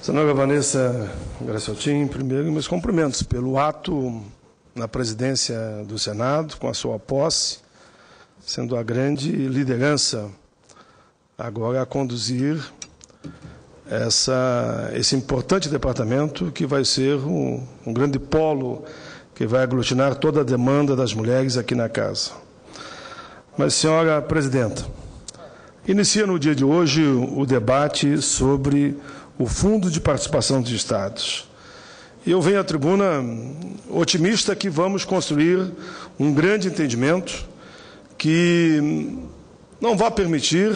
Senadora Vanessa Graciotin, primeiro, meus cumprimentos pelo ato na presidência do Senado, com a sua posse, sendo a grande liderança agora a conduzir esse importante departamento que vai ser um grande polo que vai aglutinar toda a demanda das mulheres aqui na casa. Mas, senhora presidenta, inicia no dia de hoje o debate sobre o Fundo de Participação dos Estados. E eu venho à tribuna otimista que vamos construir um grande entendimento que não vai permitir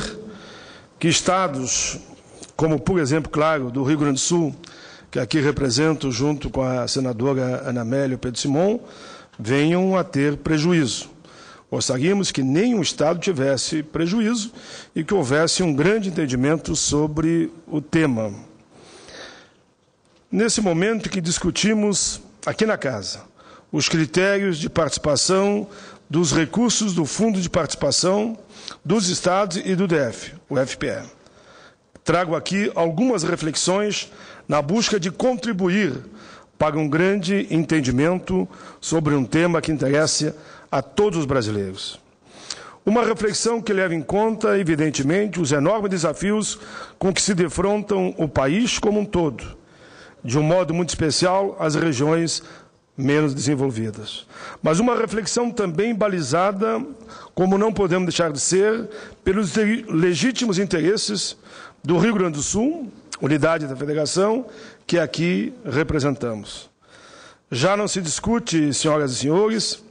que estados, como, por exemplo, claro, do Rio Grande do Sul, que aqui represento junto com a senadora Ana Amélia Pedro Simon, venham a ter prejuízo. Gostaríamos que nenhum estado tivesse prejuízo e que houvesse um grande entendimento sobre o tema. Nesse momento que discutimos aqui na casa os critérios de participação dos recursos do Fundo de Participação dos Estados e do DF, o FPE. Trago aqui algumas reflexões na busca de contribuir para um grande entendimento sobre um tema que interessa a todos os brasileiros. Uma reflexão que leva em conta, evidentemente, os enormes desafios com que se defrontam o país como um todo, de um modo muito especial as regiões menos desenvolvidas. Mas uma reflexão também balizada, como não podemos deixar de ser, pelos legítimos interesses do Rio Grande do Sul, unidade da federação, que aqui representamos. Já não se discute, senhoras e senhores,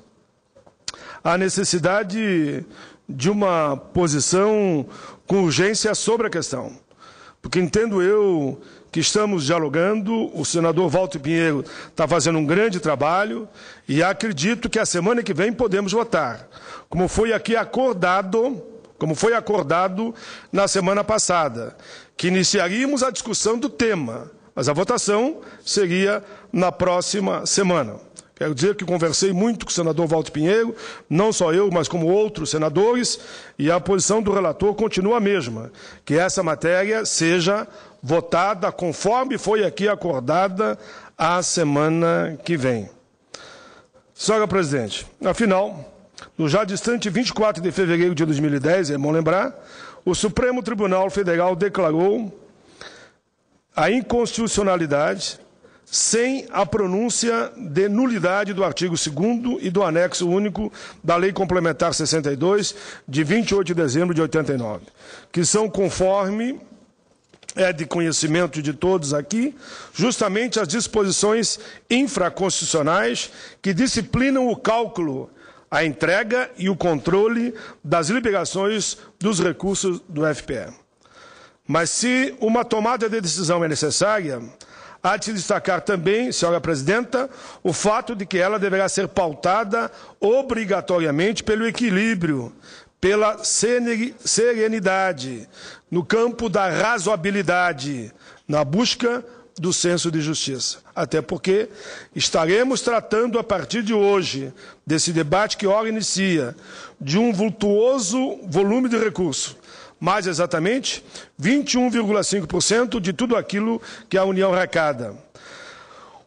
a necessidade de uma posição com urgência sobre a questão, porque entendo eu que estamos dialogando, o senador Walter Pinheiro está fazendo um grande trabalho e acredito que a semana que vem podemos votar, como foi acordado na semana passada, que iniciaríamos a discussão do tema, mas a votação seria na próxima semana. Quero dizer que conversei muito com o senador Walter Pinheiro, não só eu, mas como outros senadores, e a posição do relator continua a mesma, que essa matéria seja votada conforme foi aqui acordada a semana que vem. Senhora presidente, afinal, no já distante 24 de fevereiro de 2010, é bom lembrar, o Supremo Tribunal Federal declarou a inconstitucionalidade sem a pronúncia de nulidade do artigo 2º e do anexo único da Lei Complementar 62, de 28 de dezembro de 89, que são conforme é de conhecimento de todos aqui, justamente as disposições infraconstitucionais que disciplinam o cálculo, a entrega e o controle das liberações dos recursos do FPE. Mas se uma tomada de decisão é necessária, há de se destacar também, senhora presidenta, o fato de que ela deverá ser pautada obrigatoriamente pelo equilíbrio, pela serenidade, no campo da razoabilidade, na busca do senso de justiça. Até porque estaremos tratando, a partir de hoje, desse debate que ora inicia, de um vultuoso volume de recursos, mais exatamente 21,5% de tudo aquilo que a União arrecada,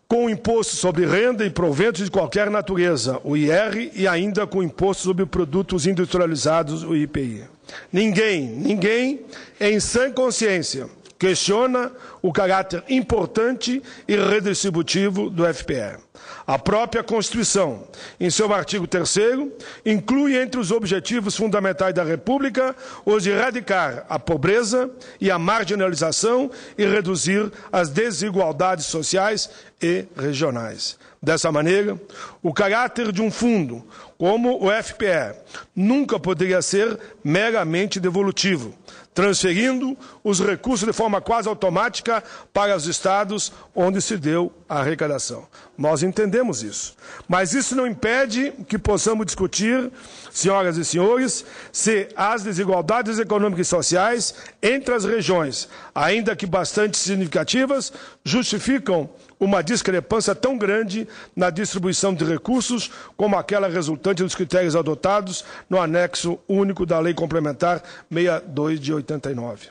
com o imposto sobre renda e proventos de qualquer natureza, o IR, e ainda com o imposto sobre produtos industrializados, o IPI. Ninguém, em sã consciência, questiona o caráter importante e redistributivo do FPE. A própria Constituição, em seu artigo 3º, inclui entre os objetivos fundamentais da República os de erradicar a pobreza e a marginalização e reduzir as desigualdades sociais e regionais. Dessa maneira, o caráter de um fundo, como o FPE, nunca poderia ser meramente devolutivo, transferindo os recursos de forma quase automática para os estados onde se deu a arrecadação. Nós entendemos isso. Mas isso não impede que possamos discutir, senhoras e senhores, se as desigualdades econômicas e sociais entre as regiões, ainda que bastante significativas, justificam uma discrepância tão grande na distribuição de recursos como aquela resultante dos critérios adotados no anexo único da Lei Complementar 62 de 89.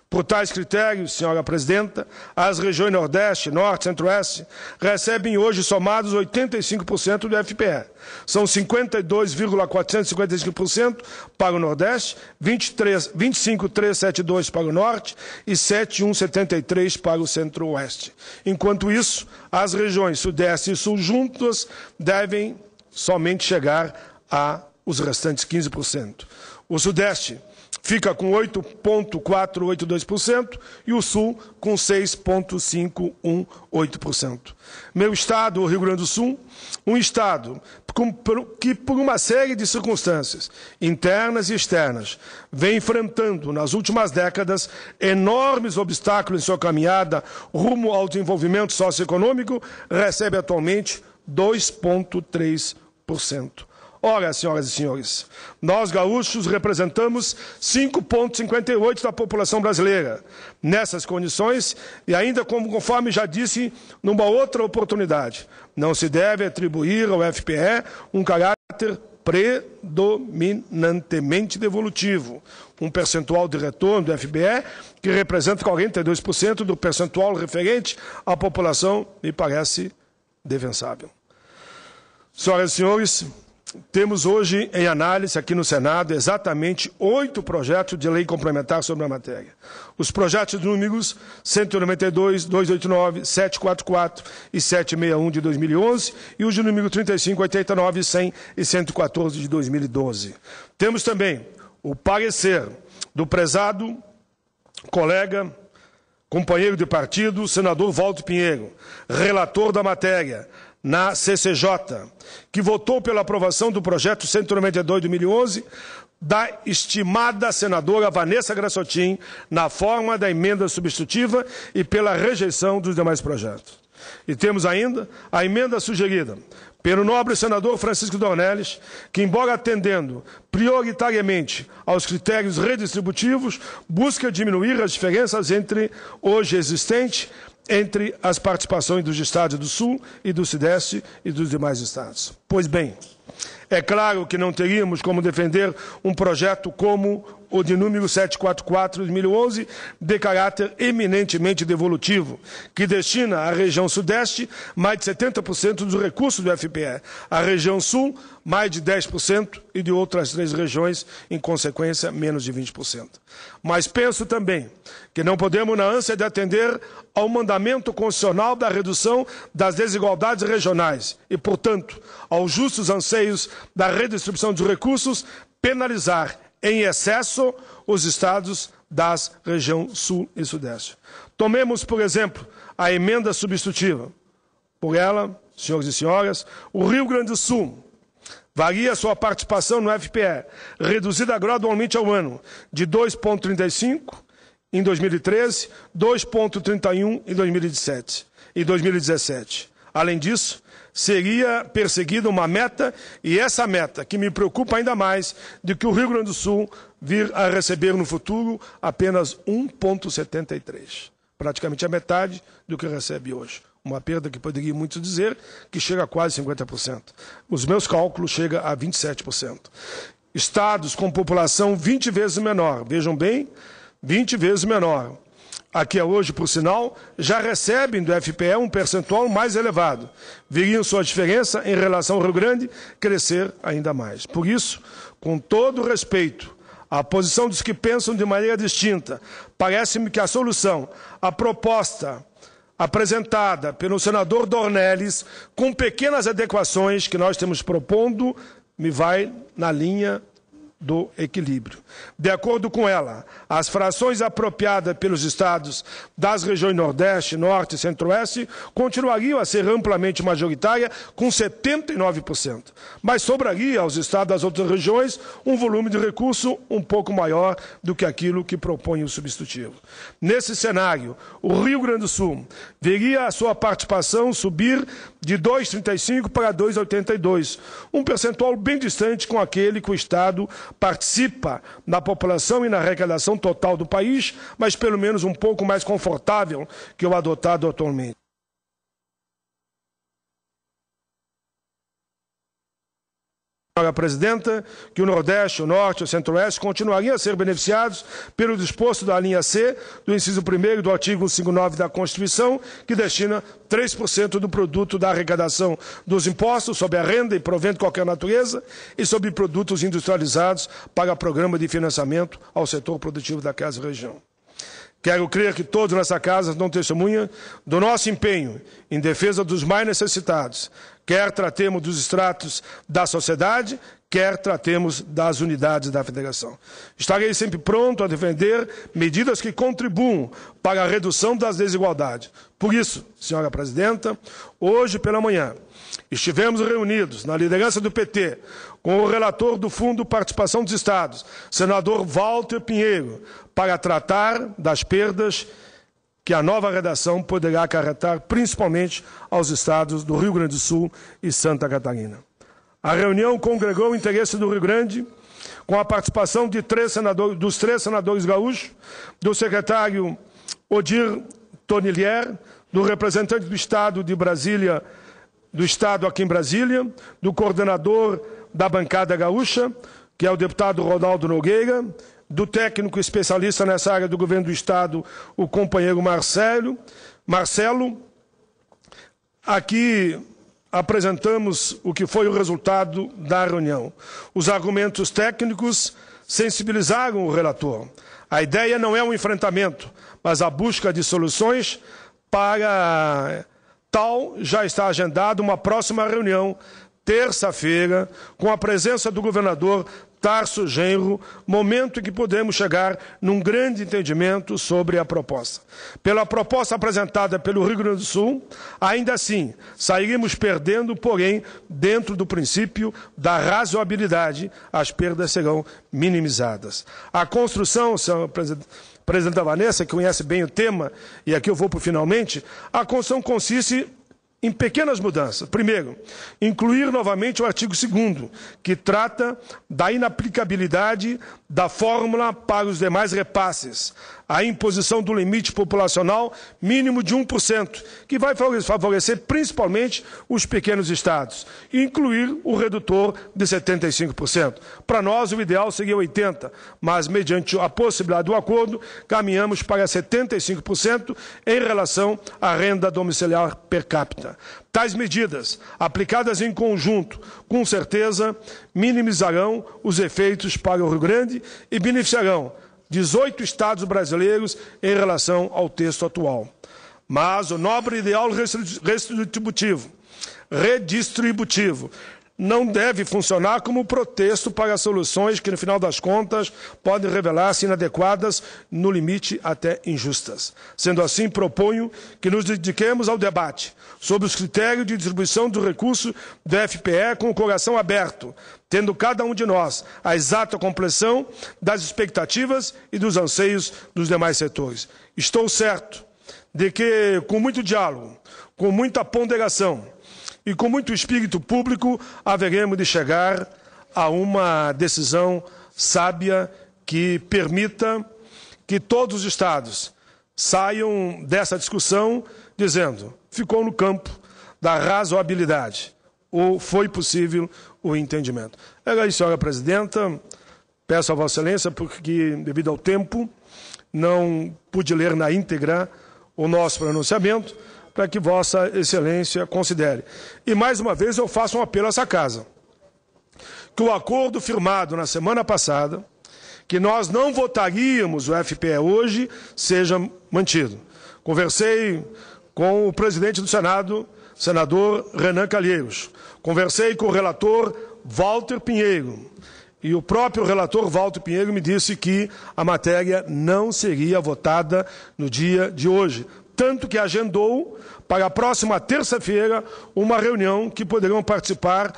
Por tais critérios, senhora presidenta, as regiões Nordeste, Norte e Centro-Oeste recebem hoje somados 85% do FPE. São 52,455% para o Nordeste, 25,372% para o Norte e 7,173% para o Centro-Oeste. Enquanto isso, as regiões Sudeste e Sul juntas devem somente chegar aos restantes 15%. O Sudeste fica com 8,482% e o Sul com 6,518%. Meu estado, o Rio Grande do Sul, um estado que, por uma série de circunstâncias internas e externas, vem enfrentando, nas últimas décadas, enormes obstáculos em sua caminhada rumo ao desenvolvimento socioeconômico, recebe atualmente 2,3%. Ora, senhoras e senhores, nós gaúchos representamos 5,58% da população brasileira. Nessas condições, e ainda conforme já disse numa outra oportunidade, não se deve atribuir ao FPE um caráter predominantemente devolutivo, um percentual de retorno do FPE que representa 42% do percentual referente à população, me parece defensável. Senhoras e senhores, temos hoje em análise aqui no Senado exatamente 8 projetos de lei complementar sobre a matéria. Os projetos números 192, 289, 744 e 761 de 2011 e os de número 35, 89, 100 e 114 de 2012. Temos também o parecer do prezado colega, companheiro de partido, senador Walter Pinheiro, relator da matéria, na CCJ, que votou pela aprovação do projeto 192 de 2011 da estimada senadora Vanessa Grassottin na forma da emenda substitutiva e pela rejeição dos demais projetos. E temos ainda a emenda sugerida pelo nobre senador Francisco Dornelles, que, embora atendendo prioritariamente aos critérios redistributivos, busca diminuir as diferenças hoje existentes entre as participações dos estados do Sul e do Sudeste e dos demais estados. Pois bem, é claro que não teríamos como defender um projeto como o de número 744 de 2011, de caráter eminentemente devolutivo, que destina à região Sudeste mais de 70% dos recursos do FPE, à região Sul mais de 10% e de outras 3 regiões, em consequência, menos de 20%. Mas penso também que não podemos, na ânsia de atender ao mandamento constitucional da redução das desigualdades regionais e, portanto, aos justos anseios da redistribuição dos recursos, penalizar em excesso os estados das regiões Sul e Sudeste. Tomemos, por exemplo, a emenda substitutiva. Por ela, senhores e senhoras, o Rio Grande do Sul varia sua participação no FPE, reduzida gradualmente ao ano, de 2,35% em 2013, 2,31% em 2017. Além disso, seria perseguida uma meta, e essa meta, que me preocupa ainda mais, de que o Rio Grande do Sul vir a receber no futuro apenas 1,73%. Praticamente a metade do que recebe hoje. Uma perda que poderia muito dizer que chega a quase 50%. Os meus cálculos chegam a 27%. Estados com população 20 vezes menor, vejam bem, 20 vezes menor. Aqui hoje, por sinal, já recebem do FPE um percentual mais elevado. Viriam sua diferença em relação ao Rio Grande crescer ainda mais. Por isso, com todo respeito à posição dos que pensam de maneira distinta, parece-me que a solução, a proposta apresentada pelo senador Dornelles, com pequenas adequações que nós temos propondo, me vai na linha do equilíbrio. De acordo com ela, as frações apropriadas pelos estados das regiões Nordeste, Norte e Centro-Oeste continuariam a ser amplamente majoritárias, com 79%. Mas sobraria aos estados das outras regiões um volume de recurso um pouco maior do que aquilo que propõe o substitutivo. Nesse cenário, o Rio Grande do Sul veria a sua participação subir de 2,35% para 2,82%, um percentual bem distante com aquele que o estado participa na população e na arrecadação total do país, mas pelo menos um pouco mais confortável que o adotado atualmente. Senhora Presidenta, que o Nordeste, o Norte e o Centro-Oeste continuariam a ser beneficiados pelo disposto da linha C do inciso 1º do artigo 159 da Constituição, que destina 3% do produto da arrecadação dos impostos sobre a renda e provento de qualquer natureza e sobre produtos industrializados para programa de financiamento ao setor produtivo daquela região. Quero crer que todos nessa casa dão testemunha do nosso empenho em defesa dos mais necessitados, quer tratemos dos estratos da sociedade, quer tratemos das unidades da Federação. Estarei sempre pronto a defender medidas que contribuam para a redução das desigualdades. Por isso, senhora Presidenta, hoje pela manhã, estivemos reunidos na liderança do PT com o relator do Fundo Participação dos Estados, senador Walter Pinheiro, para tratar das perdas que a nova redação poderá acarretar, principalmente aos estados do Rio Grande do Sul e Santa Catarina. A reunião congregou o interesse do Rio Grande, com a participação de dos três senadores gaúchos, do secretário Odir Tonillier, do representante do Estado de Brasília, do Estado aqui em Brasília, do coordenador da bancada gaúcha, que é o deputado Ronaldo Nogueira, do técnico especialista nessa área do governo do Estado, o companheiro Marcelo. Aqui apresentamos o que foi o resultado da reunião. Os argumentos técnicos sensibilizaram o relator. A ideia não é um enfrentamento, mas a busca de soluções. Para tal, já está agendada uma próxima reunião, terça-feira, com a presença do governador Tarso Genro, momento em que podemos chegar num grande entendimento sobre a proposta. Pela proposta apresentada pelo Rio Grande do Sul, ainda assim, sairíamos perdendo, porém, dentro do princípio da razoabilidade, as perdas serão minimizadas. A construção, senhor Presidenta Vanessa, que conhece bem o tema, e aqui eu vou para o finalmente, a construção consiste em pequenas mudanças. Primeiro, incluir novamente o artigo 2º, que trata da inaplicabilidade da fórmula para os demais repasses, a imposição do limite populacional mínimo de 1%, que vai favorecer principalmente os pequenos estados, e incluir o redutor de 75%. Para nós, o ideal seria 80%, mas, mediante a possibilidade do acordo, caminhamos para 75% em relação à renda domiciliar per capita. Tais medidas, aplicadas em conjunto, com certeza, minimizarão os efeitos para o Rio Grande e beneficiarão 18 estados brasileiros em relação ao texto atual. Mas o nobre ideal redistributivo não deve funcionar como pretexto para soluções que, no final das contas, podem revelar-se inadequadas, no limite até injustas. Sendo assim, proponho que nos dediquemos ao debate sobre os critérios de distribuição do recurso do FPE com o coração aberto, tendo cada um de nós a exata compreensão das expectativas e dos anseios dos demais setores. Estou certo de que, com muito diálogo, com muita ponderação e com muito espírito público, haveremos de chegar a uma decisão sábia que permita que todos os estados saiam dessa discussão dizendo: ficou no campo da razoabilidade, ou foi possível o entendimento. Era isso, senhora Presidenta. Peço a Vossa Excelência, porque, devido ao tempo, não pude ler na íntegra o nosso pronunciamento, para que Vossa Excelência considere. E, mais uma vez, eu faço um apelo a essa casa, que o acordo firmado na semana passada, que nós não votaríamos o FPE hoje, seja mantido. Conversei com o presidente do Senado, senador Renan Calheiros. Conversei com o relator Walter Pinheiro. E o próprio relator Walter Pinheiro me disse que a matéria não seria votada no dia de hoje. Tanto que agendou para a próxima terça-feira uma reunião que poderão participar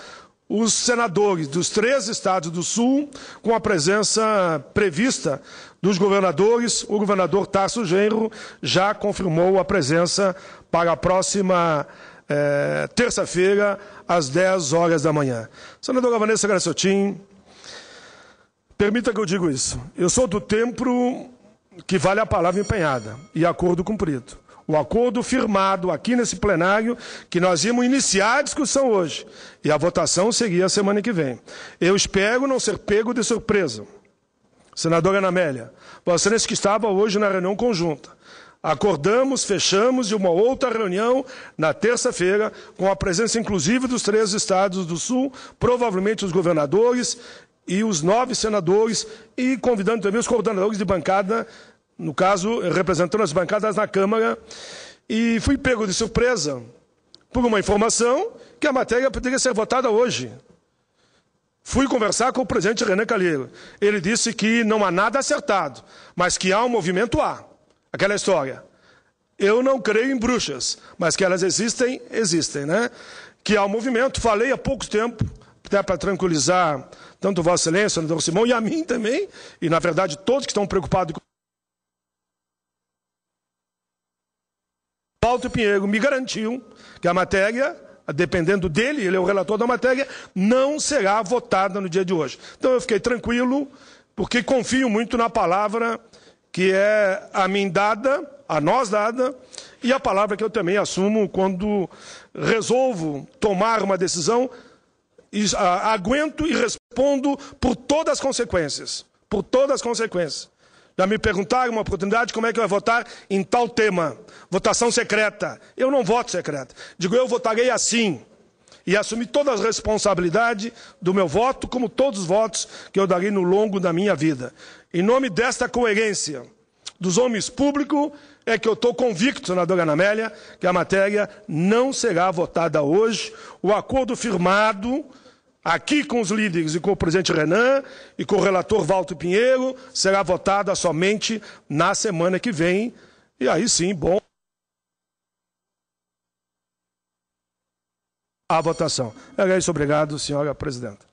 os senadores dos 3 estados do Sul, com a presença prevista dos governadores. O governador Tarso Genro já confirmou a presença para a próxima terça-feira, às 10 horas da manhã. Senadora Vanessa Graciotin, permita que eu diga isso. Eu sou do tempo que vale a palavra empenhada e acordo cumprido. o acordo firmado aqui nesse plenário, que nós íamos iniciar a discussão hoje, e a votação seria a semana que vem. Eu espero não ser pego de surpresa. Senadora Ana Amélia, Vossa Excelência que estava hoje na reunião conjunta. Acordamos, fechamos, e uma outra reunião na terça-feira, com a presença inclusive dos 3 estados do Sul, provavelmente os governadores e os 9 senadores, e convidando também os coordenadores de bancada, no caso, representando as bancadas na Câmara, e fui pego de surpresa por uma informação que a matéria poderia ser votada hoje. Fui conversar com o presidente Renan Calheiros. Ele disse que não há nada acertado, mas que há um movimento A. Aquela história. Eu não creio em bruxas, mas que elas existem, existem, né? Que há um movimento, falei há pouco tempo, até para tranquilizar tanto Vossa Excelência, senador Simão, e a mim também, e na verdade todos que estão preocupados com Walter Pinheiro me garantiu que a matéria, dependendo dele, ele é o relator da matéria, não será votada no dia de hoje. Então eu fiquei tranquilo, porque confio muito na palavra que é a mim dada, a nós dada, e a palavra que eu também assumo quando resolvo tomar uma decisão, aguento e respondo por todas as consequências. Por todas as consequências. Já me perguntaram uma oportunidade como é que eu vou votar em tal tema. Votação secreta. Eu não voto secreta. Digo, eu votarei assim. E assumi toda a responsabilidade do meu voto, como todos os votos que eu darei no longo da minha vida. Em nome desta coerência dos homens públicos, é que eu estou convicto, senadora Ana Amélia, que a matéria não será votada hoje. O acordo firmado aqui com os líderes e com o presidente Renan e com o relator Walter Pinheiro será votada somente na semana que vem. E aí sim, bom. A votação. É isso, obrigado, senhora presidenta.